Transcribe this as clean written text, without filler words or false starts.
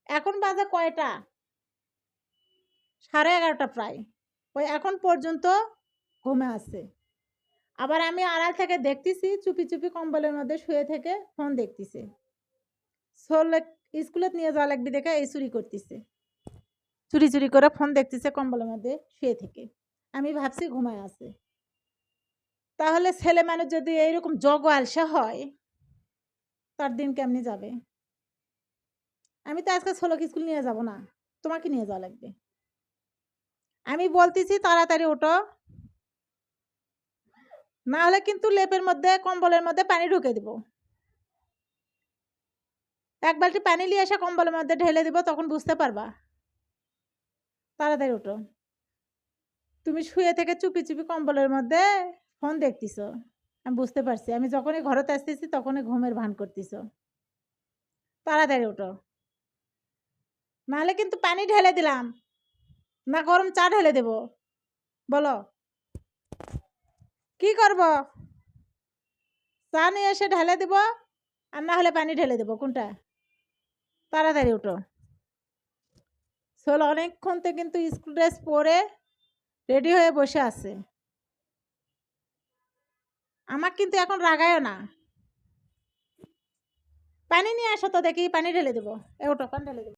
এখন বাজে কয়টা? 11:30 প্রায়। ওই এখন পর্যন্ত ঘুমে আছে। আবার আমি আড়াল থেকে দেখতেছি চুপি, চুপি কম্বলের মধ্যে শুয়ে থেকে ফোন দেখতেছে। ছোলে স্কুলে নিয়ে যাওয়া লাগবে দেখে এই চুরি করতেছে। চুরি, চুরি করে ফোন দেখতেছে কম্বলের মধ্যে শুয়ে থেকে। আমি ভাবছি ঘুমায় আছে। তাহলে ছেলে মানুষ যদি এইরকম জগ আলসা হয়, তার দিন কেমনে যাবে? আমি তো আজকে ছোলকে স্কুল নিয়ে যাব না। তোমাকে নিয়ে যাওয়া লাগবে। আমি বলতেছি তাড়াতাড়ি ওঠো। না হলে কিন্তু লেপের মধ্যে কম্বলের মধ্যে পানি ঢুকে দিব। এক বালতি পানি নিয়ে এসে কম্বলের মধ্যে ঢেলে দিব তখন বুঝতে পারবা। তাড়াতাড়ি ওঠো। তুমি শুয়ে থেকে চুপি, চুপি কম্বলের মধ্যে ফোন দেখতেছো। আমি বুঝতে পারছি। আমি যখনই ঘরেতে আসতেছি তখনই ঘুমের ভান করতেছো। তাড়াতাড়ি ওঠো। নাহলে কিন্তু পানি ঢেলে দিলাম। না গরম চা ঢেলে দেব। বলো। কি করব? চা নিয়ে এসে ঢেলে দিব আর না হলে পানি ঢেলে দেব কোনটা? তাড়াতাড়ি ওঠো। ছোল অনেকক্ষণ থেকে কিন্তু স্কুল ড্রেস পরে রেডি হয়ে বসে আছে। আমাকে কিন্তু এখন রাগায়ও না। পানি নিয়ে আসো তো দেখি পানি ঢেলে দেবো। ওঠো পানি ঢেলে দেবো।